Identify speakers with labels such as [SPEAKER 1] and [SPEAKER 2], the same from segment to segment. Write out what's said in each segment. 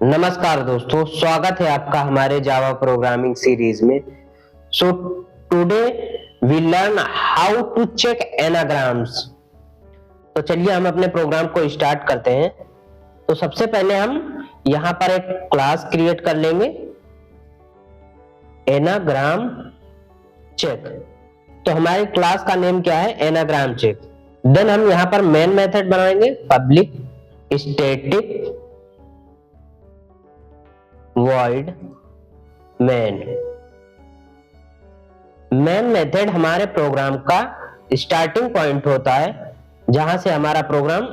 [SPEAKER 1] नमस्कार दोस्तों, स्वागत है आपका हमारे जावा प्रोग्रामिंग सीरीज में। So today we learn how to check anagrams. तो चलिए हम अपने प्रोग्राम को स्टार्ट करते हैं। तो सबसे पहले हम यहां पर एक क्लास क्रिएट कर लेंगे, एनाग्राम चेक। तो हमारी क्लास का नेम क्या है? Anagram check. देन हम यहां पर मेन मेथड बनाएंगे, public static void main। Main method हमारे प्रोग्राम का स्टार्टिंग पॉइंट होता है, जहां से हमारा प्रोग्राम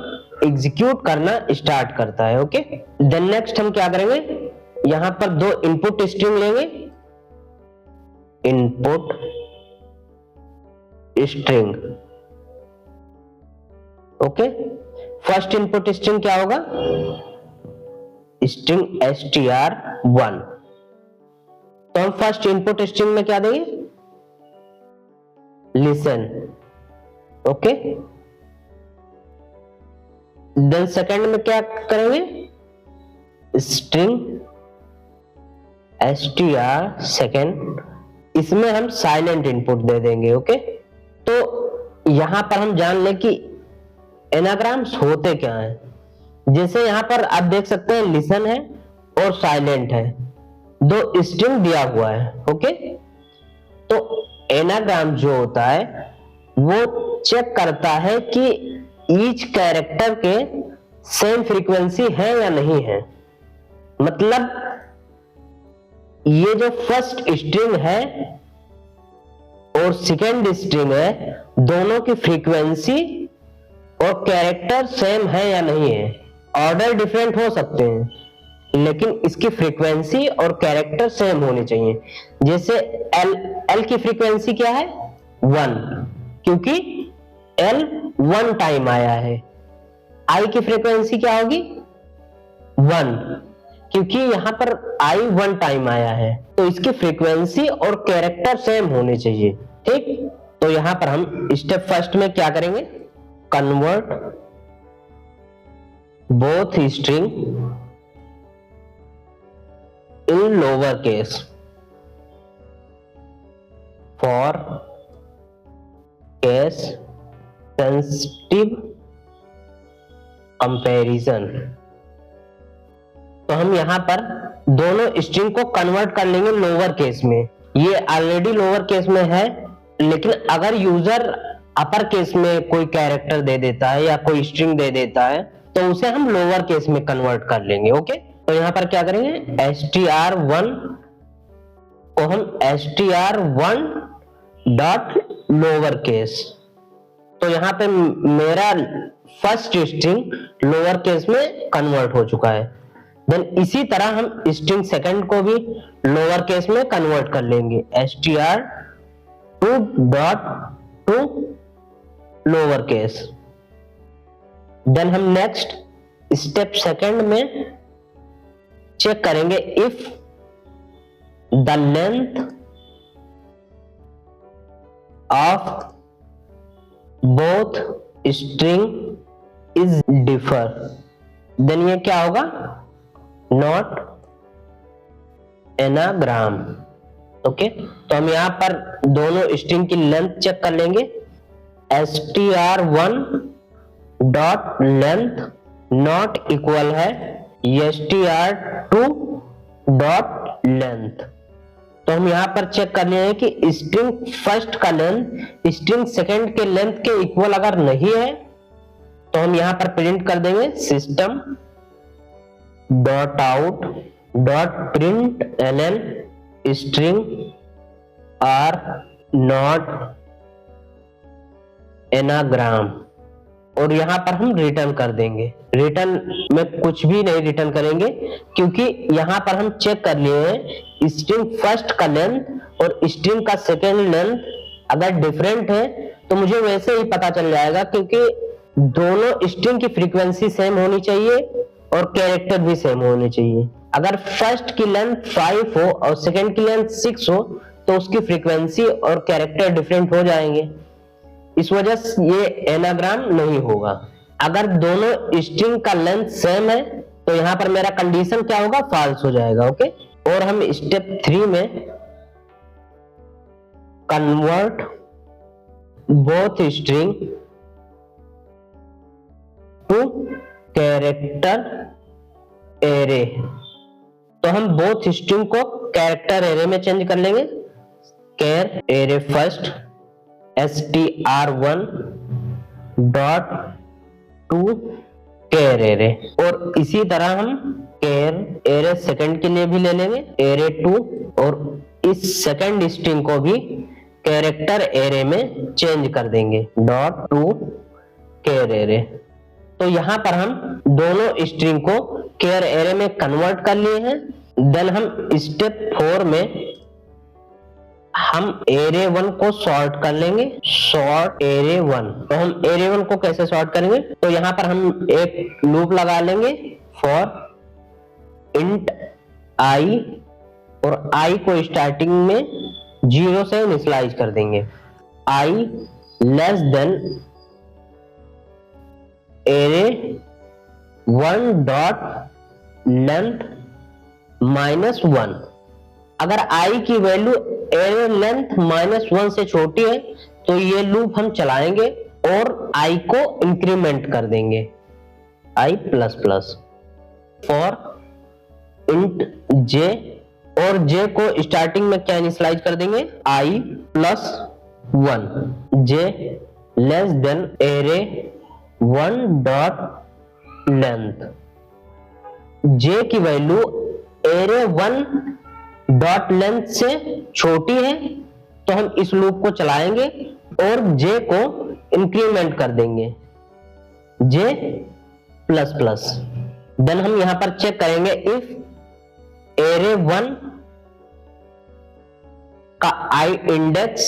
[SPEAKER 1] एग्जीक्यूट करना स्टार्ट करता है। ओके, देन नेक्स्ट हम क्या करेंगे, यहां पर दो इनपुट स्ट्रिंग लेंगे, input string. Okay, first input string क्या होगा? String str1। तो हम फर्स्ट इनपुट स्ट्रिंग में क्या देंगे? लिसन। ओके, देन सेकंड में क्या करेंगे? स्ट्रिंग str सेकंड, इसमें हम साइलेंट इनपुट दे देंगे। ओके, तो यहां पर हम जान लें कि एनाग्राम्स होते क्या हैं। जैसे यहां पर आप देख सकते हैं लिसन है और साइलेंट है, दो स्ट्रिंग दिया हुआ है। ओके, तो एनाग्राम जो होता है वो चेक करता है कि ईच कैरेक्टर के सेम फ्रीक्वेंसी है या नहीं है। मतलब ये जो फर्स्ट स्ट्रिंग है और सेकेंड स्ट्रिंग है, दोनों की फ्रीक्वेंसी और कैरेक्टर सेम है या नहीं है। ऑर्डर डिफरेंट हो सकते हैं, लेकिन इसकी फ्रीक्वेंसी और कैरेक्टर सेम होनी चाहिए। जैसे एल की फ्रीक्वेंसी क्या है? 1, क्योंकि एल 1 टाइम आया है। आई की फ्रीक्वेंसी क्या होगी? 1, क्योंकि यहां पर आई 1 टाइम आया है। तो इसकी फ्रीक्वेंसी और कैरेक्टर सेम होने चाहिए। ठीक, तो यहां पर हम स्टेप फर्स्ट में क्या करेंगे? Convert both string in lower case for case sensitive comparison। तो हम यहां पर दोनों स्ट्रिंग को कन्वर्ट कर लेंगे लोअर केस में। ये ऑलरेडी लोअर केस में है, लेकिन अगर यूजर अपर केस में कोई कैरेक्टर दे देता है या कोई स्ट्रिंग दे देता है, तो उसे हम लोअर केस में कन्वर्ट कर लेंगे। ओके, तो यहां पर क्या करेंगे? str1 को हम str1 डॉट लोअर केस। तो यहां पे मेरा फर्स्ट स्ट्रिंग लोअर केस में कन्वर्ट हो चुका है। देन इसी तरह हम स्ट्रिंग सेकंड को भी लोअर केस में कन्वर्ट कर लेंगे, str2 dot to lower case. Then हम नेक्स्ट स्टेप सेकंड में चेक करेंगे if the length of both string is differ. Then ये क्या होगा? Not anagram. ओके, तो हम यहां पर दोनों स्ट्रिंग की लेंथ चेक कर लेंगे, str1 dot length not equal है str2 डॉट लेंथ। तो हम यहां पर चेक कर लिए हैं कि स्ट्रिंग फर्स्ट का लेंथ स्ट्रिंग सेकंड के लेंथ के इक्वल अगर नहीं है, तो हम यहां पर प्रिंट कर देंगे system dot out dot print ln string are not anagram, और यहां पर हम रिटर्न कर देंगे। रिटर्न में कुछ भी नहीं रिटर्न करेंगे, क्योंकि यहां पर हम चेक कर लिए हैं स्ट्रिंग फर्स्ट का लेंथ और स्ट्रिंग का सेकेंड लेंथ अगर डिफरेंट है तो मुझे वैसे ही पता चल जाएगा, क्योंकि दोनों स्ट्रिंग की फ्रीक्वेंसी सेम होनी चाहिए और कैरेक्टर भी सेम होने चाहिए। अगर फर्स्ट की लेंथ 5 हो और सेकेंड की लेंथ 6 हो, तो उसकी फ्रीक्वेंसी और कैरेक्टर डिफरेंट हो जाएंगे। इस वजह से ये एनाग्राम नहीं होगा। अगर दोनों स्ट्रिंग का लेंथ सेम है तो यहाँ पर मेरा कंडीशन क्या होगा, फॉल्स हो जाएगा। ओके, और हम स्टेप 3 में convert both string to character array, तो हम बोथ स्ट्रिंग को कैरेक्टर एरे में चेंज कर लेंगे। Char array first str1 dot to char array, और इसी तरह हम कैर एरे सेकंड के लिए भी ले लेंगे एरे 2, और इस सेकंड स्ट्रिंग को भी कैरेक्टर एरे में चेंज कर देंगे डॉट टू कैर एरे। तो यहाँ पर हम दोनों स्ट्रिंग को कैर एरे में कन्वर्ट कर लिए हैं। देन हम स्टेप 4 में हम एरे 1 को सॉर्ट कर लेंगे, सॉर्ट एरे 1। तो हम एरे 1 को कैसे सॉर्ट करेंगे, तो यहाँ पर हम एक लूप लगा लेंगे फॉर इंट आई, और आई को स्टार्टिंग में 0 से इनिशियलाइज कर देंगे। I less than array 1 dot length -1। अगर आई की वैल्यू एरे लेंथ -1 से छोटी है तो ये लूप हम चलाएंगे और आई को इंक्रीमेंट कर देंगे i plus plus for int j, और जे को स्टार्टिंग में क्या इनिशियलाइज कर देंगे i plus 1, j less than array 1 dot length. J की वैल्यू एरे 1 डॉट लेंथ से छोटी है तो हम इस लूप को चलाएंगे और जे को इंक्रीमेंट कर देंगे जे प्लस प्लस। देन हम यहां पर चेक करेंगे इफ एरे 1 का आई इंडेक्स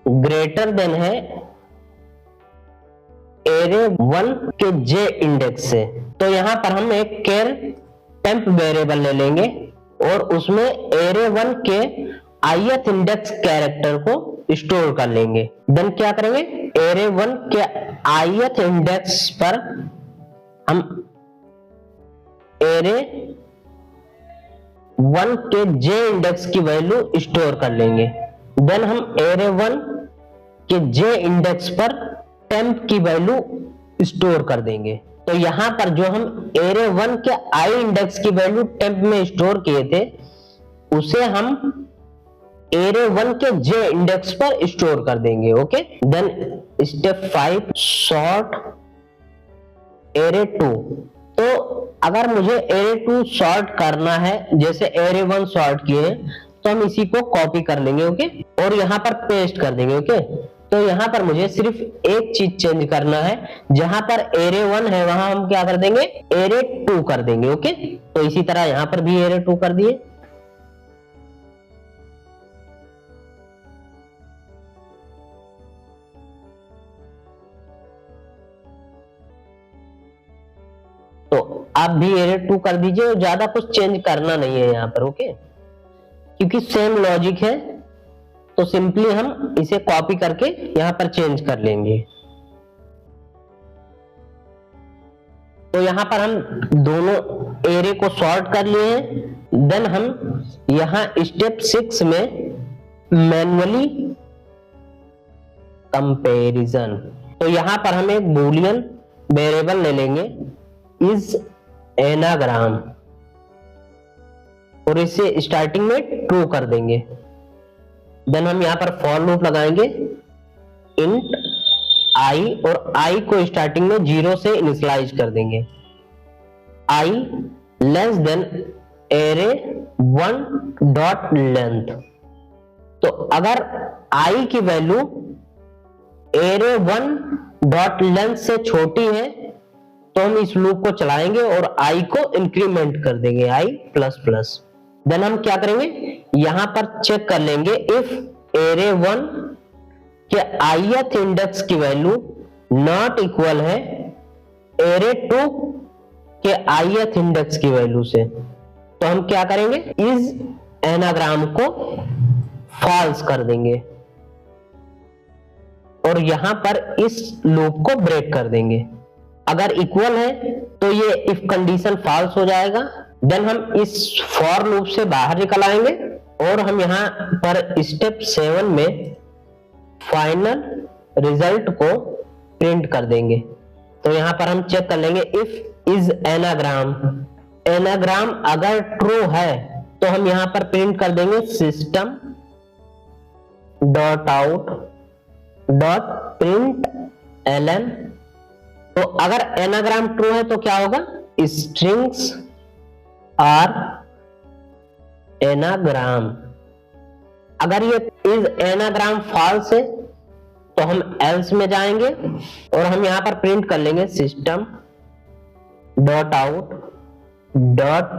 [SPEAKER 1] ग्रेटर देन है एरे 1 के जे इंडेक्स से, तो यहां पर हम एक कैर टेम्प वेरिएबल ले लेंगे और उसमें एरे 1 के ith इंडेक्स कैरेक्टर को स्टोर कर लेंगे। देन क्या करेंगे, एरे 1 के ith इंडेक्स पर हम एरे 1 के जे इंडेक्स की वैल्यू स्टोर कर लेंगे। देन हम एरे 1 के जे इंडेक्स पर टेम्प की वैल्यू स्टोर कर देंगे। तो यहां पर जो हम एरे 1 के आई इंडेक्स की वैल्यू टेम्प में स्टोर किए थे उसे हम एरे 1 के जे इंडेक्स पर स्टोर कर देंगे। Okay, then step 5 sort array 2। तो अगर मुझे एरे 2 सॉर्ट करना है जैसे एरे 1 सॉर्ट किए तो हम इसी को कॉपी कर लेंगे। ओके, और यहां पर पेस्ट कर देंगे। ओके, तो यहां पर मुझे सिर्फ एक चीज चेंज करना है, जहां पर एरे 1 है वहां हम क्या कर देंगे एरे 2 कर देंगे। ओके, तो इसी तरह यहां पर भी एरे 2 कर दिए। तो आप भी एरे 2 कर दीजिए, ज्यादा कुछ चेंज करना नहीं है यहां पर। ओके, क्योंकि सेम लॉजिक है तो सिंपली हम इसे कॉपी करके यहां पर चेंज कर लेंगे। तो यहां पर हम दोनों एरे को सॉर्ट कर लिए हैं। देन हम यहां स्टेप 6 में मैन्युअली कंपैरिजन, तो यहां पर हम एक बूलियन वेरिएबल ले लेंगे इज एनाग्राम और इसे स्टार्टिंग में ट्रू कर देंगे। देन हम यहां पर फॉर लूप लगाएंगे इंट आई, और आई को स्टार्टिंग में 0 से इनिशियलाइज कर देंगे। I less than array 1 dot length. तो अगर आई की वैल्यू एरे 1 डॉट लेंथ से छोटी है तो हम इस लूप को चलाएंगे और आई को इंक्रीमेंट कर देंगे आई प्लस प्लस। देन हम क्या करेंगे, यहां पर चेक कर लेंगे इफ एरे 1 के ith इंडेक्स की वैल्यू नॉट इक्वल है एरे 2 के ith इंडेक्स की वैल्यू से, तो हम क्या करेंगे इस एनाग्राम को फॉल्स कर देंगे और यहां पर इस लूप को ब्रेक कर देंगे। अगर इक्वल है तो ये इफ कंडीशन फॉल्स हो जाएगा। देन हम इस फॉर लूप से बाहर निकल आएंगे और हम यहाँ पर स्टेप 7 में फाइनल रिजल्ट को प्रिंट कर देंगे। तो यहाँ पर हम चेक कर लेंगे इफ इज एनाग्राम, एनाग्राम अगर ट्रू है तो हम यहाँ पर प्रिंट कर देंगे system dot out dot print ln. तो अगर एनाग्राम ट्रू है तो क्या होगा, स्ट्रिंग्स आर एनाग्राम। अगर ये इज एनाग्राम फॉल्स है तो हम एल्स में जाएंगे और हम यहां पर प्रिंट कर लेंगे system dot out dot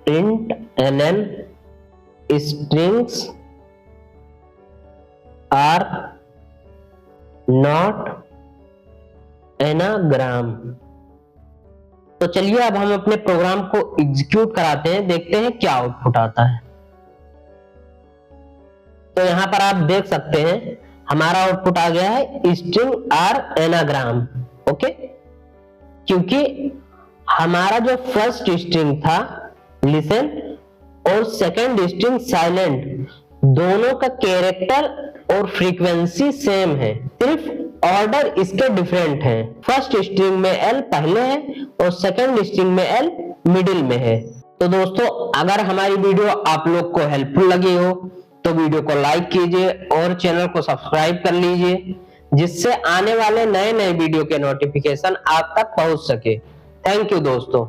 [SPEAKER 1] print ln strings are not anagram. तो चलिए अब हम अपने प्रोग्राम को एग्जीक्यूट कराते हैं, देखते हैं क्या आउटपुट आता है। तो यहां पर आप देख सकते हैं हमारा आउटपुट आ गया है स्ट्रिंग आर एनाग्राम। ओके, क्योंकि हमारा जो फर्स्ट स्ट्रिंग था लिसन और सेकंड स्ट्रिंग साइलेंट, दोनों का कैरेक्टर और फ्रीक्वेंसी सेम है, सिर्फ ऑर्डर इसके डिफरेंट है। फर्स्ट स्ट्रिंग में एल पहले है और सेकंड स्ट्रिंग में एल मिडिल में है। तो दोस्तों अगर हमारी वीडियो आप लोग को हेल्पफुल लगी हो तो वीडियो को लाइक कीजिए और चैनल को सब्सक्राइब कर लीजिए, जिससे आने वाले नए वीडियो के नोटिफिकेशन आप तक पहुंच सके। थैंक यू दोस्तों।